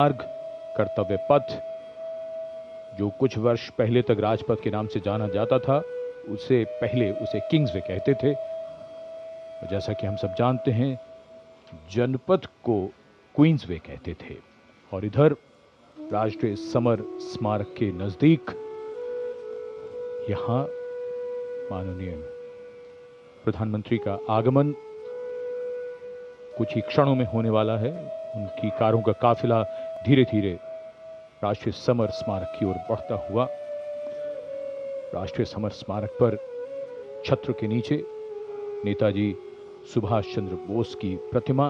मार्ग, कर्तव्य पथ, जो कुछ वर्ष पहले तक राजपथ के नाम से जाना जाता था, उससे पहले उसे किंग्सवे कहते थे। और जैसा कि हम सब जानते हैं, जनपथ को क्वींसवे कहते थे। और इधर राष्ट्रीय समर स्मारक के नजदीक यहां माननीय प्रधानमंत्री का आगमन कुछ ही क्षणों में होने वाला है। उनकी कारों का काफिला धीरे धीरे राष्ट्रीय समर स्मारक की ओर बढ़ता हुआ। राष्ट्रीय समर स्मारक पर छत्र के नीचे नेताजी सुभाष चंद्र बोस की प्रतिमा,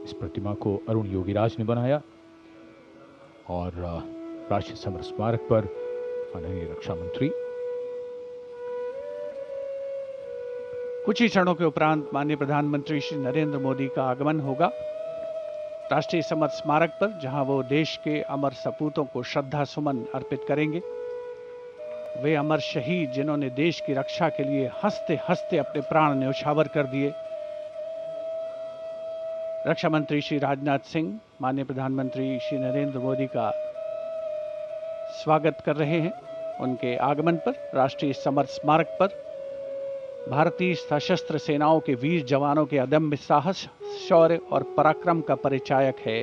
इस प्रतिमा को अरुण योगीराज ने बनाया। और राष्ट्रीय समर स्मारक पर माननीय रक्षा मंत्री कुछ ही क्षणों के उपरांत माननीय प्रधानमंत्री श्री नरेंद्र मोदी का आगमन होगा राष्ट्रीय समर स्मारक पर, जहां वो देश के अमर सपूतों को श्रद्धा सुमन अर्पित करेंगे। वे अमर शहीद जिन्होंने देश की रक्षा के लिए हंसते हंसते अपने प्राण न्यौछावर कर दिए। रक्षा मंत्री श्री राजनाथ सिंह माननीय प्रधानमंत्री श्री नरेंद्र मोदी का स्वागत कर रहे हैं। उनके आगमन पर राष्ट्रीय समर स्मारक पर भारतीय सशस्त्र सेनाओं के वीर जवानों के अदम्य साहस, शौर्य और पराक्रम का परिचायक है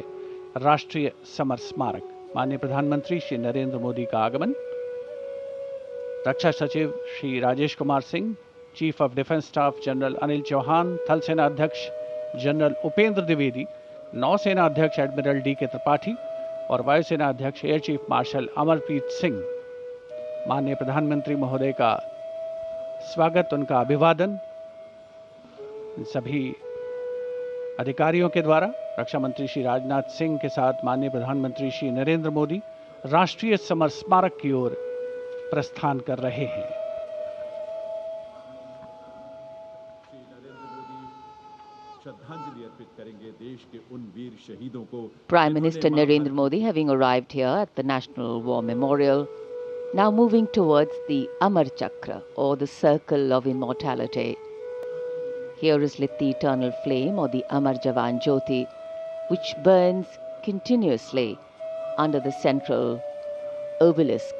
राष्ट्रीय समर स्मारक। माननीय प्रधानमंत्री श्री नरेंद्र मोदी का आगमन। रक्षा सचिव Shri Rajesh Kumar Singh, chief of defence staff general Anil Chauhan, थल सेना अध्यक्ष जनरल उपेंद्र द्विवेदी, नौसेना अध्यक्ष एडमिरल डी.के. त्रिपाठी और वायुसेना अध्यक्ष air chief marshal Amarpreet Singh, माननीय प्रधानमंत्री महोदय का स्वागत, उनका अभिवादन सभी अधिकारियों के द्वारा। रक्षा मंत्री श्री राजनाथ सिंह के साथ माननीय प्रधानमंत्री श्री नरेंद्र मोदी राष्ट्रीय समर स्मारक की ओर प्रस्थान कर रहे हैं। श्रद्धांजलि अर्पित करेंगे देश के उन वीर शहीदों को। Prime Minister Narendra Modi having arrived here at the National War Memorial, now moving towards the Amar Chakra, or the Circle of Immortality. Here is lit the eternal flame, or the Amar Jawan Jyoti, which burns continuously under the central obelisk.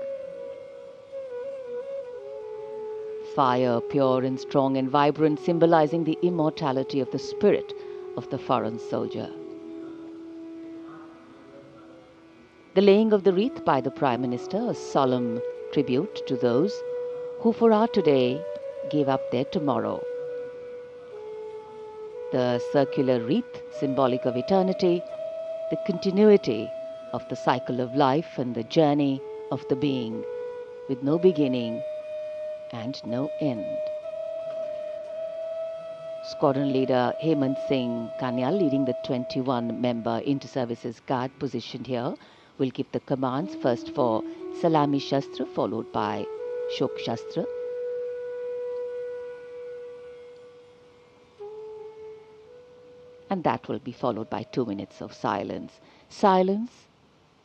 Fire, pure and strong and vibrant, symbolizing the immortality of the spirit of the foreign soldier. The laying of the wreath by the Prime Minister, a solemn tribute to those who for our today gave up their tomorrow. The circular wreath, symbolic of eternity, the continuity of the cycle of life and the journey of the being, with no beginning and no end. Squadron leader Hemant Singh Kanyal, leading the 21-member inter-services guard positioned here, will give the commands, first for Salami Shastra, followed by Shok Shastra. And that will be followed by 2 minutes of silence. Silence,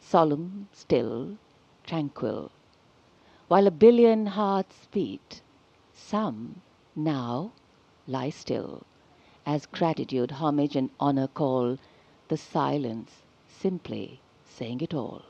solemn, still, tranquil. While a billion hearts beat, some now lie still, as gratitude, homage and honor call, the silence simply saying it all.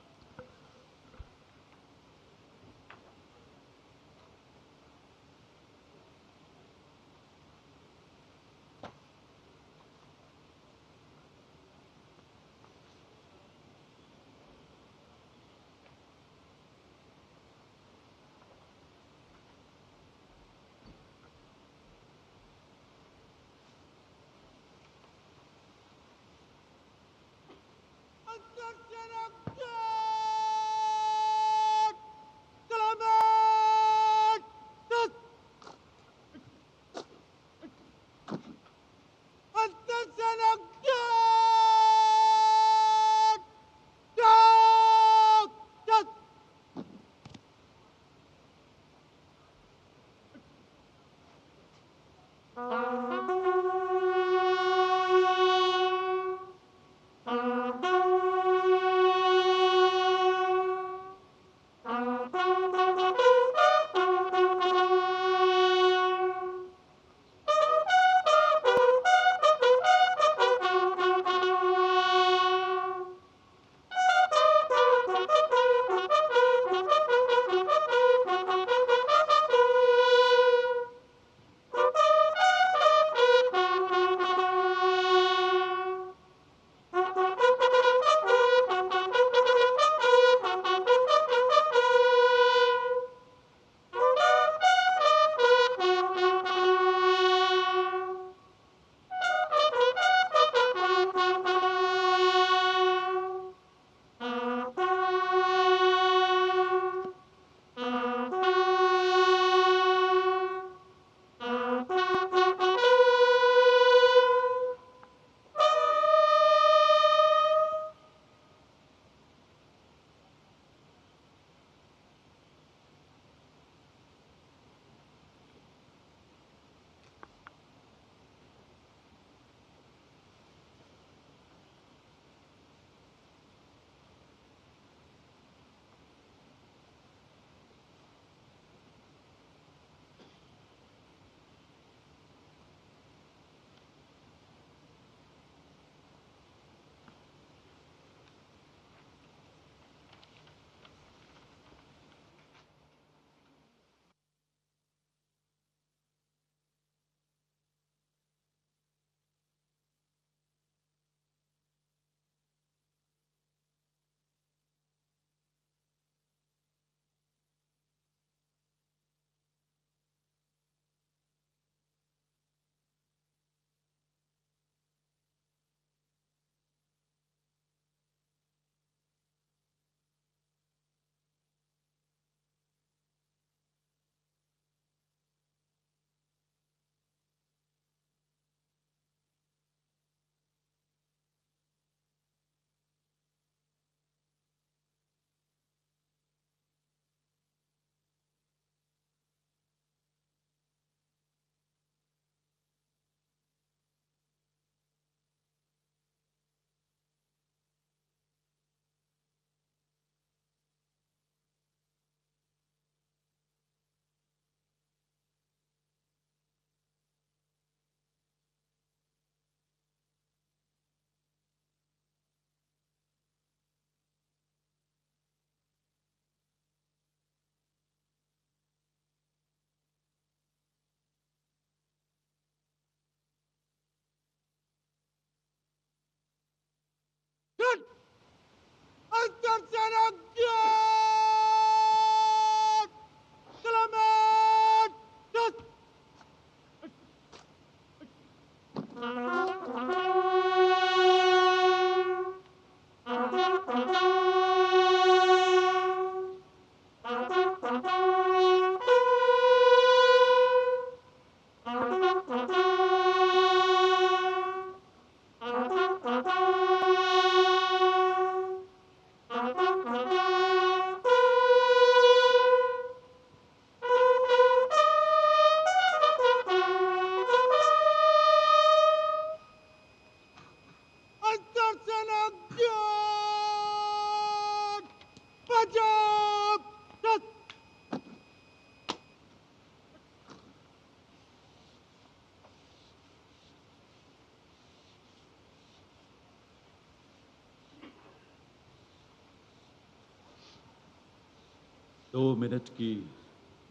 2 minute की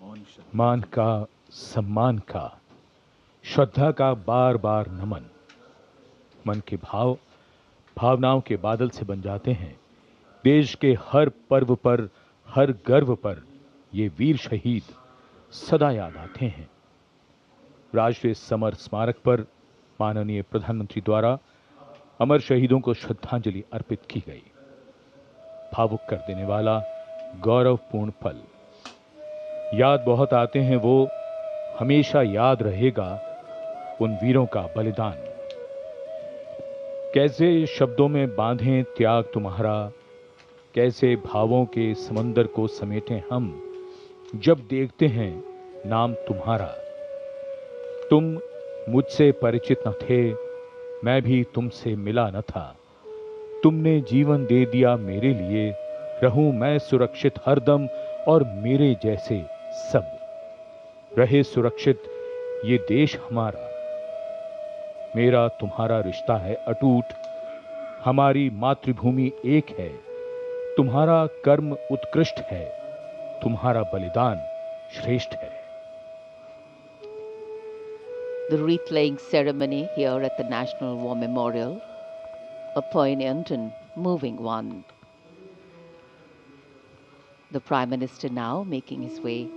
मौन श्रद्धा। मान का, सम्मान का, श्रद्धा का बार बार नमन। मन के भाव भावनाओं के बादल से बन जाते हैं। देश के हर पर्व पर, हर गर्व पर ये वीर शहीद सदा याद आते हैं। राष्ट्रीय समर स्मारक पर माननीय प्रधानमंत्री द्वारा अमर शहीदों को श्रद्धांजलि अर्पित की गई। भावुक कर देने वाला गौरवपूर्ण पल। याद बहुत आते हैं वो, हमेशा याद रहेगा उन वीरों का बलिदान। कैसे शब्दों में बांधें त्याग तुम्हारा, कैसे भावों के समंदर को समेटें हम, जब देखते हैं नाम तुम्हारा। तुम मुझसे परिचित न थे, मैं भी तुमसे मिला न था। तुमने जीवन दे दिया मेरे लिए, रहूं मैं सुरक्षित हरदम और मेरे जैसे सब रहे सुरक्षित ये देश हमारा। मेरा तुम्हारा रिश्ता है अटूट, हमारी मातृभूमि एक है। तुम्हारा कर्म उत्कृष्ट है, तुम्हारा बलिदान श्रेष्ठ है। The wreath-laying ceremony here at the National War Memorial, a poignant and moving one. The Prime Minister now making his way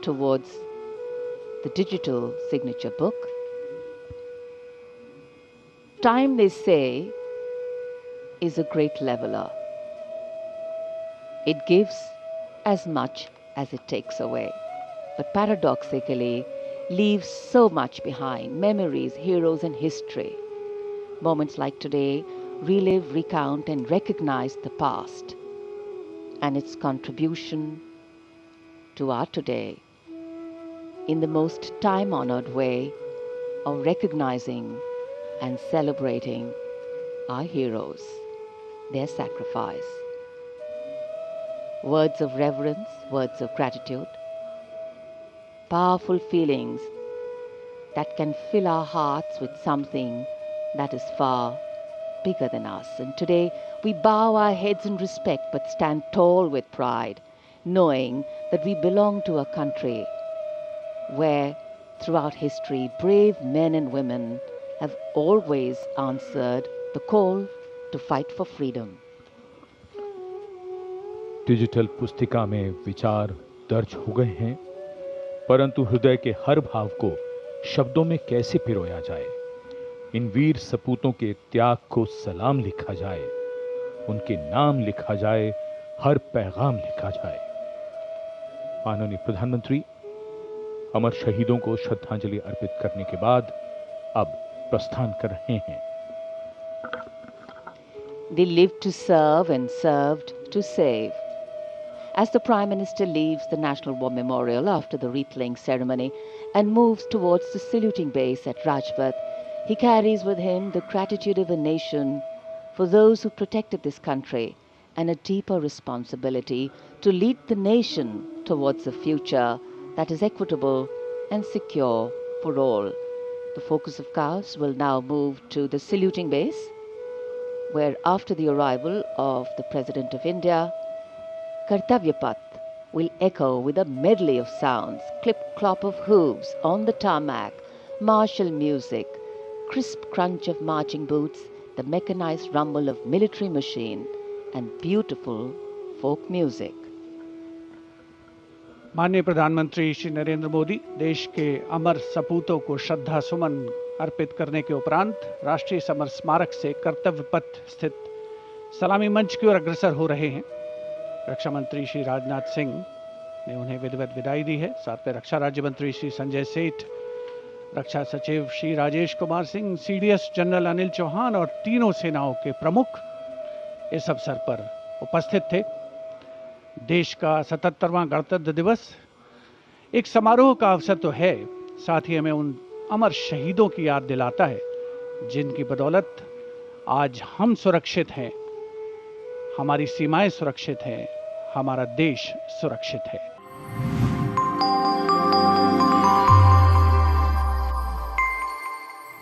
towards the digital signature book. Time, they say, is a great leveler. It gives as much as it takes away, but paradoxically leaves so much behind: memories, heroes, and history. Moments like today relive, recount, and recognize the past and its contribution to our today in the most time-honored way of recognizing and celebrating our heroes, their sacrifice. Words of reverence, words of gratitude, powerful feelings that can fill our hearts with something that is far bigger than us. And today we bow our heads in respect but stand tall with pride, knowing that we belong to a country where throughout history brave men and women have always answered the call to fight for freedom. Digital पुस्तिका में विचार दर्ज हो गए हैं, परंतु हृदय के हर भाव को शब्दों में कैसे पिरोया जाए। इन वीर सपूतों के त्याग को सलाम लिखा जाए, उनके नाम लिखा जाए, हर पैगाम लिखा जाए। माननीय प्रधानमंत्री अमर शहीदों को श्रद्धांजलि अर्पित करने के बाद अब प्रस्थान कर रहे हैं। They lived to serve and served to save. As the Prime Minister leaves the National War Memorial after the wreath-laying ceremony and moves towards the saluting base at Rajpath, he carries with him the gratitude of a nation for those who protected this country and a deeper responsibility to lead the nation towards a future that is equitable and secure for all. The focus of course will now move to the saluting base, where after the arrival of the President of India, Kartavya Path will echo with a medley of sounds: clip-clop of hooves on the tarmac, martial music, crisp crunch of marching boots, the mechanized rumble of military machine, and beautiful folk music. माननीय प्रधानमंत्री श्री नरेंद्र मोदी देश के अमर सपूतों को श्रद्धा सुमन अर्पित करने के उपरांत राष्ट्रीय समर स्मारक से कर्तव्य पथ स्थित सलामी मंच की ओर अग्रसर हो रहे हैं। रक्षा मंत्री श्री राजनाथ सिंह ने उन्हें विधिवत विदाई दी है। साथ में रक्षा राज्य मंत्री श्री संजय सेठ, रक्षा सचिव श्री राजेश कुमार सिंह, सीडीएस जनरल अनिल चौहान और तीनों सेनाओं के प्रमुख इस अवसर पर उपस्थित थे। देश का 77वां गणतंत्र दिवस एक समारोह का अवसर तो है, साथ ही हमें उन अमर शहीदों की याद दिलाता है जिनकी बदौलत आज हम सुरक्षित हैं, हमारी सीमाएं सुरक्षित हैं, हमारा देश सुरक्षित है।